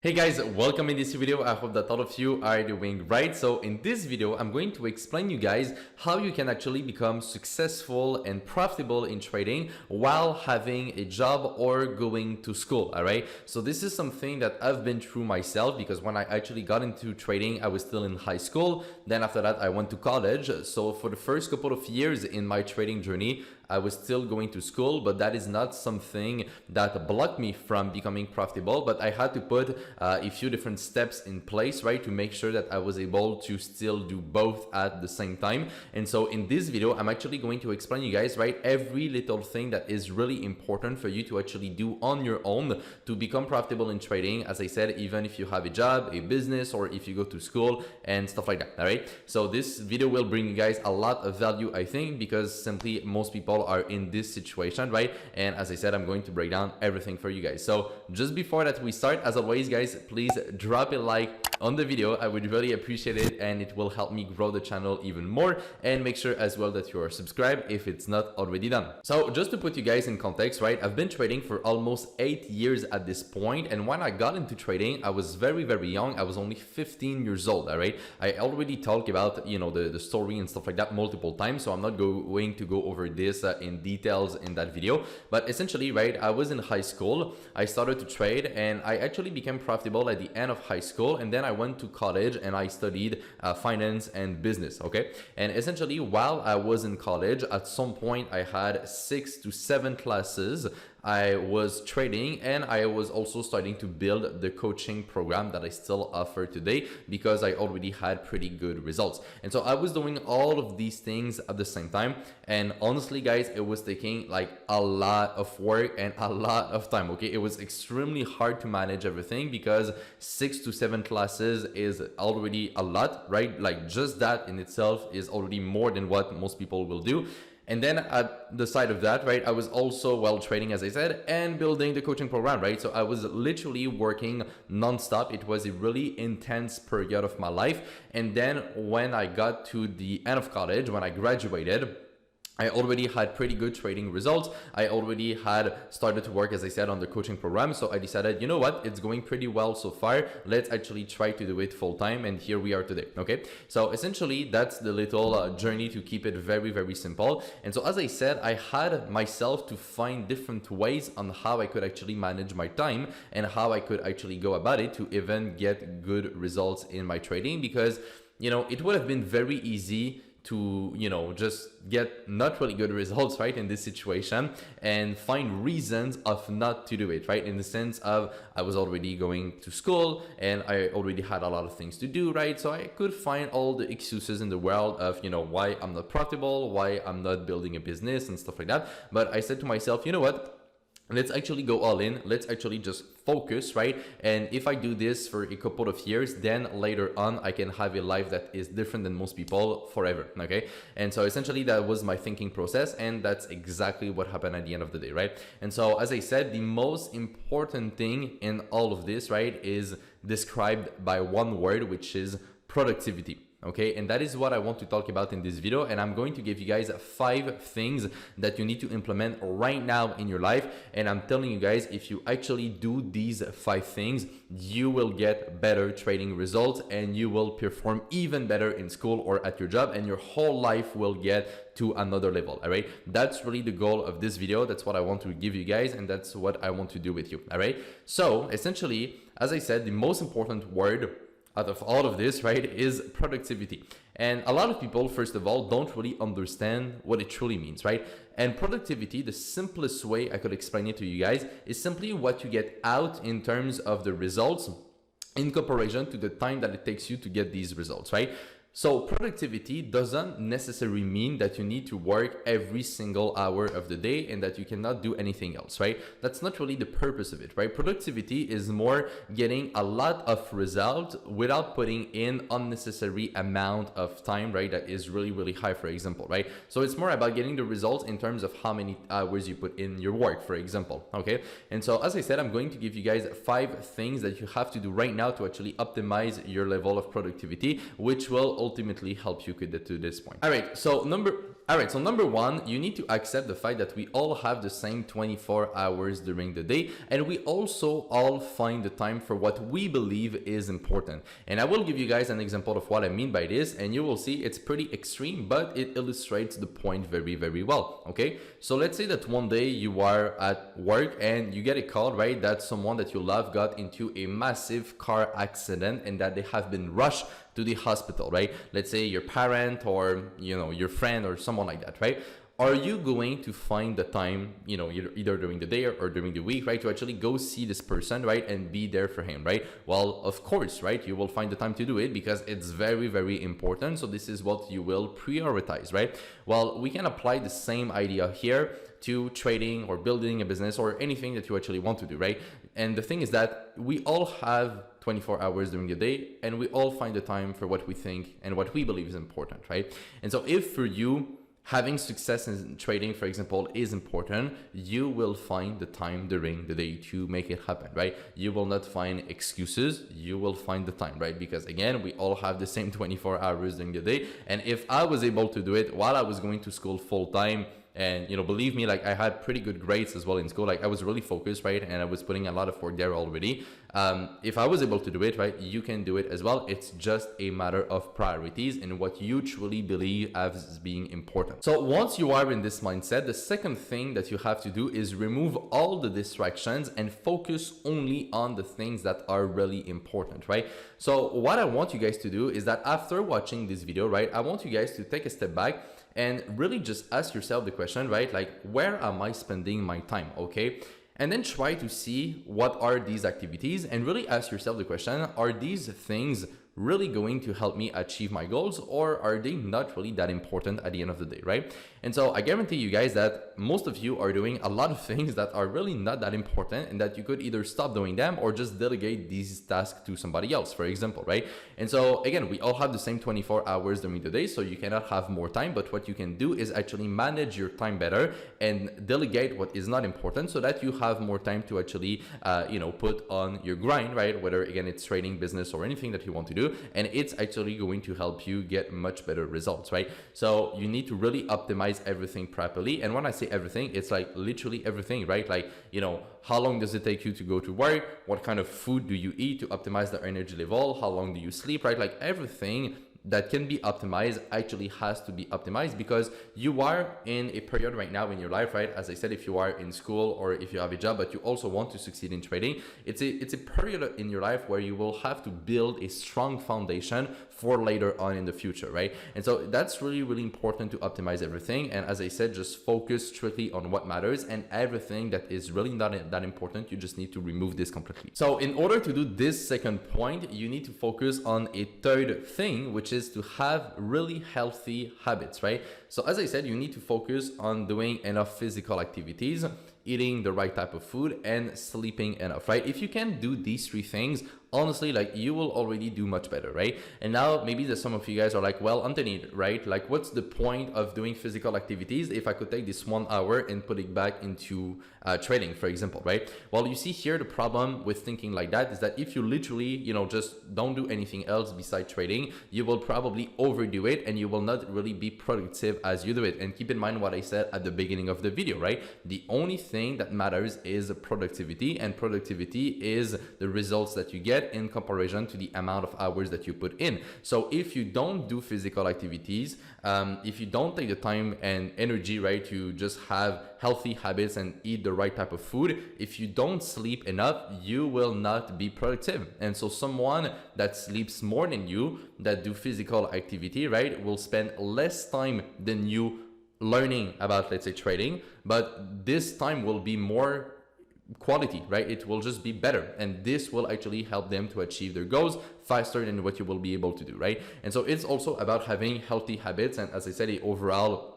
Hey guys, welcome in this video. I hope that all of you are doing right. So in this video, I'm going to explain you guys how you can actually become successful and profitable in trading while having a job or going to school. All right. So this is something that I've been through myself because when I actually got into trading, I was still in high school. Then after that, I went to college. So for the first couple of years in my trading journey, I was still going to school, but that is not something that blocked me from becoming profitable. But I had to put a few different steps in place, right, to make sure that I was able to still do both at the same time. And so in this video, I'm actually going to explain you guys, right, every little thing that is really important for you to actually do on your own to become profitable in trading. As I said, even if you have a job, a business, or if you go to school and stuff like that. All right. So this video will bring you guys a lot of value, I think, because simply most people are in this situation, right? And as I said, I'm going to break down everything for you guys. So just before that we start, as always guys, please drop a like on the video. I would really appreciate it, and it will help me grow the channel even more. And make sure as well that you are subscribed if it's not already done. So just to put you guys in context, right, I've been trading for almost 8 years at this point, and when I got into trading, I was very young. I was only 15 years old. All right, I already talked about, you know, the story and stuff like that multiple times, so I'm not going to go over this in details in that video. But essentially, right, I was in high school, I started to trade, and I actually became profitable at the end of high school. And then I went to college and I studied finance and business. Okay, and essentially while I was in college, at some point I had 6 to 7 classes. I was trading, and I was also starting to build the coaching program that I still offer today because I already had pretty good results. And so I was doing all of these things at the same time, and honestly guys, it was taking like a lot of work and a lot of time. Okay, it was extremely hard to manage everything because 6 to 7 classes is already a lot, right? Like just that in itself is already more than what most people will do. And then at the side of that, right, I was also trading, as I said, and building the coaching program, right? So I was literally working nonstop. It was a really intense period of my life. And then when I got to the end of college, when I graduated, I already had pretty good trading results. I already had started to work, as I said, on the coaching program. So I decided, you know what, it's going pretty well so far. Let's actually try to do it full time. And here we are today. Okay, so essentially that's the little journey to keep it very simple. And so as I said, I had myself to find different ways on how I could actually manage my time and how I could actually go about it to even get good results in my trading, because, you know, it would have been very easy to, you know, just get not really good results, right, in this situation and find reasons of not to do it, right? In the sense of I was already going to school and I already had a lot of things to do, right? So I could find all the excuses in the world of, you know, why I'm not profitable, why I'm not building a business and stuff like that. But I said to myself, you know what? Let's actually go all in. Let's actually just focus, right? And if I do this for a couple of years, then later on, I can have a life that is different than most people forever, okay? And so essentially that was my thinking process, and that's exactly what happened at the end of the day, right? And so as I said, the most important thing in all of this, right, is described by one word, which is productivity. Okay, and that is what I want to talk about in this video, and I'm going to give you guys 5 things that you need to implement right now in your life. And I'm telling you guys, if you actually do these 5 things, you will get better trading results and you will perform even better in school or at your job, and your whole life will get to another level. All right, that's really the goal of this video. That's what I want to give you guys, and that's what I want to do with you. All right, so essentially, as I said, the most important word out of all of this, right, is productivity. And a lot of people, first of all, don't really understand what it truly means, right? And productivity, the simplest way I could explain it to you guys, is simply what you get out in terms of the results in comparison to the time that it takes you to get these results, right? So productivity doesn't necessarily mean that you need to work every single hour of the day and that you cannot do anything else, right? That's not really the purpose of it, right? Productivity is more getting a lot of results without putting in unnecessary amount of time, right? That is really high, for example, right? So it's more about getting the results in terms of how many hours you put in your work, for example, okay? And so as I said, I'm going to give you guys 5 things that you have to do right now to actually optimize your level of productivity, which will ultimately help you get to this point. All right, so All right, so number one, you need to accept the fact that we all have the same 24 hours during the day, and we also all find the time for what we believe is important. And I will give you guys an example of what I mean by this, and you will see it's pretty extreme, but it illustrates the point very, very well, okay? So let's say that one day you are at work and you get a call, right, that someone that you love got into a massive car accident and that they have been rushed to the hospital, right? Let's say your parent or, you know, your friend or someone like that, right? Are you going to find the time, you know, either during the day or during the week, right, to actually go see this person, right, and be there for him, right? Well, of course, right, you will find the time to do it because it's very, very important. So this is what you will prioritize, right? Well, we can apply the same idea here to trading or building a business or anything that you actually want to do, right? And the thing is that we all have 24 hours during the day and we all find the time for what we think and what we believe is important, right? And so if for you, having success in trading, for example, is important, you will find the time during the day to make it happen, right? You will not find excuses, you will find the time, right? Because again, we all have the same 24 hours during the day. And if I was able to do it while I was going to school full time, and, you know, believe me, like I had pretty good grades as well in school. Like I was really focused, right? And I was putting a lot of work there already. If I was able to do it, right, you can do it as well. It's just a matter of priorities and what you truly believe as being important. So once you are in this mindset, the second thing that you have to do is remove all the distractions and focus only on the things that are really important, right? So what I want you guys to do is that after watching this video, right, I want you guys to take a step back and really just ask yourself the question, right? Like, where am I spending my time? Okay. And then try to see what are these activities and really ask yourself the question, are these things really going to help me achieve my goals, or are they not really that important at the end of the day, right? And so I guarantee you guys that most of you are doing a lot of things that are really not that important and that you could either stop doing them or just delegate these tasks to somebody else, for example, right? And so again, we all have the same 24 hours during the day, so you cannot have more time, but what you can do is actually manage your time better and delegate what is not important so that you have more time to actually, put on your grind, right? Whether again, it's trading, business, or anything that you want to do. And it's actually going to help you get much better results, right? So you need to really optimize everything properly. And when I say everything, it's like literally everything, right? Like, you know, how long does it take you to go to work? What kind of food do you eat to optimize the energy level? How long do you sleep, right? Like everything that can be optimized actually has to be optimized because you are in a period right now in your life, right? As I said, if you are in school or if you have a job, but you also want to succeed in trading, it's a period in your life where you will have to build a strong foundation for later on in the future, right? And so that's really, really important to optimize everything. And as I said, just focus strictly on what matters, and everything that is really not that important, you just need to remove this completely. So in order to do this second point, you need to focus on a third thing, which is to have really healthy habits, right? So as I said, you need to focus on doing enough physical activities, eating the right type of food, and sleeping enough, right? If you can do these three things, honestly, like you will already do much better, right? And now maybe that some of you guys are like, well, Anthony, right? Like what's the point of doing physical activities if I could take this 1 hour and put it back into trading, for example, right? Well, you see here, the problem with thinking like that is that if you literally, just don't do anything else besides trading, you will probably overdo it and you will not really be productive as you do it. And keep in mind what I said at the beginning of the video, right? The only thing that matters is productivity, and productivity is the results that you get in comparison to the amount of hours that you put in. So if you don't do physical activities, if you don't take the time and energy, right, to just have healthy habits and eat the right type of food, if you don't sleep enough, you will not be productive. And so someone that sleeps more than you, that do physical activity, right, will spend less time than you learning about, let's say, trading, but this time will be more quality, right? It will just be better, and this will actually help them to achieve their goals faster than what you will be able to do, right? And so it's also about having healthy habits, and as I said, a overall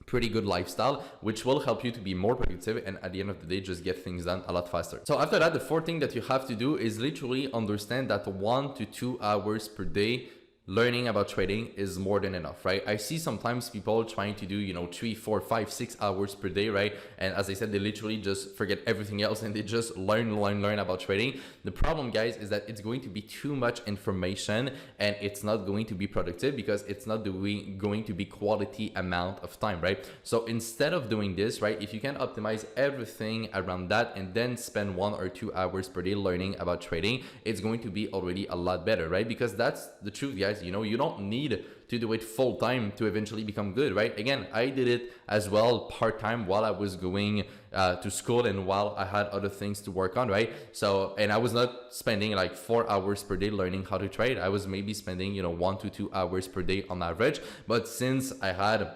pretty good lifestyle, which will help you to be more productive and at the end of the day just get things done a lot faster. So after that, the fourth thing that you have to do is literally understand that 1 to 2 hours per day learning about trading is more than enough, right? I see sometimes people trying to do, 3, 4, 5, 6 hours per day, right? And as I said, they literally just forget everything else and they just learn about trading. The problem, guys, is that it's going to be too much information and it's not going to be productive because it's not going to be quality amount of time, right? So instead of doing this, right, if you can optimize everything around that and then spend 1 or 2 hours per day learning about trading, it's going to be already a lot better, right? Because that's the truth, guys. You don't need to do it full time to eventually become good, right? Again, I did it as well part-time while I was going to school and while I had other things to work on, right? So, and I was not spending like 4 hours per day learning how to trade. I was maybe spending, 1 to 2 hours per day on average. But since I had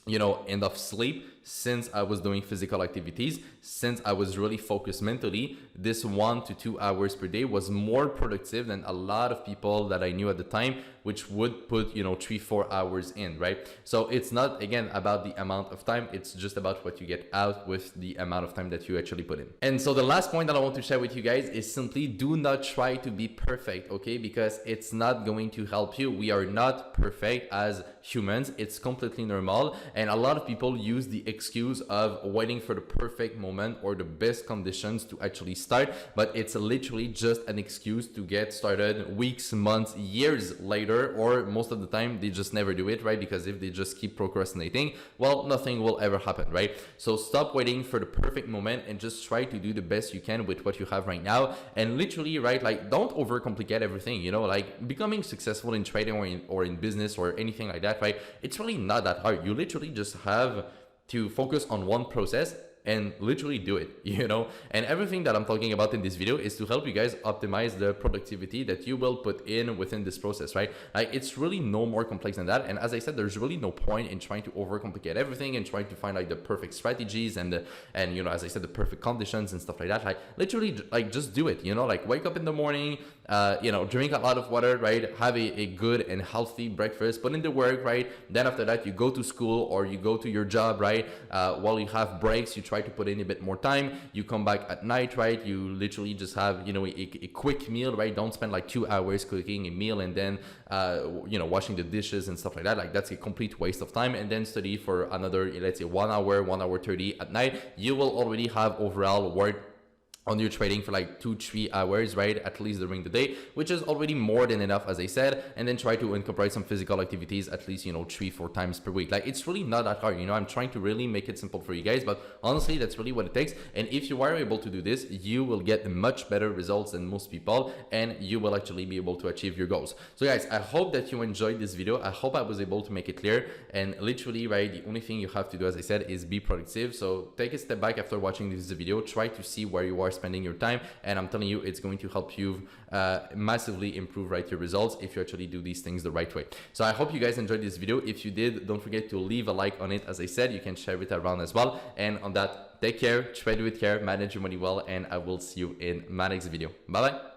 enough sleep, since I was doing physical activities, since I was really focused mentally, this 1 to 2 hours per day was more productive than a lot of people that I knew at the time, which would put 3, 4 hours in, right? So it's not, again, about the amount of time, it's just about what you get out with the amount of time that you actually put in. And so the last point that I want to share with you guys is simply do not try to be perfect, okay? Because it's not going to help you. We are not perfect as humans. It's completely normal. And a lot of people use the excuse of waiting for the perfect moment or the best conditions to actually start, but it's literally just an excuse to get started weeks, months, years later, or most of the time they just never do it, right? Because if they just keep procrastinating, well, nothing will ever happen, right? So stop waiting for the perfect moment and just try to do the best you can with what you have right now. And literally, right, like don't overcomplicate everything, like becoming successful in trading or in business or anything like that, right? It's really not that hard. You literally just have to focus on one process and literally do it, and everything that I'm talking about in this video is to help you guys optimize the productivity that you will put in within this process, right? Like it's really no more complex than that. And as I said, there's really no point in trying to overcomplicate everything and trying to find like the perfect strategies and as I said, the perfect conditions and stuff like that. Like literally like just do it, like wake up in the morning, drink a lot of water, right? Have a good and healthy breakfast, put in the work, right? Then after that, you go to school or you go to your job, right? While you have breaks, you try to put in a bit more time. You come back at night, right? You literally just have, a quick meal, right? Don't spend like 2 hours cooking a meal and then, washing the dishes and stuff like that. Like that's a complete waste of time. And then study for another, let's say 1 hour, 1 hour 30 at night. You will already have overall work on your trading for like 2-3 hours, right? At least during the day, which is already more than enough, as I said. And then try to incorporate some physical activities at least, 3-4 times per week. Like it's really not that hard, I'm trying to really make it simple for you guys, but honestly, that's really what it takes. And if you are able to do this, you will get much better results than most people, and you will actually be able to achieve your goals. So guys, I hope that you enjoyed this video. I hope I was able to make it clear. And literally, right, the only thing you have to do, as I said, is be productive. So take a step back after watching this video, try to see where you are spending your time, and I'm telling you, it's going to help you massively improve, right, your results if you actually do these things the right way. So I hope you guys enjoyed this video. If you did, don't forget to leave a like on it. As I said, you can share it around as well. And on that, take care, trade with care, manage your money well, and I will see you in my next video. Bye bye.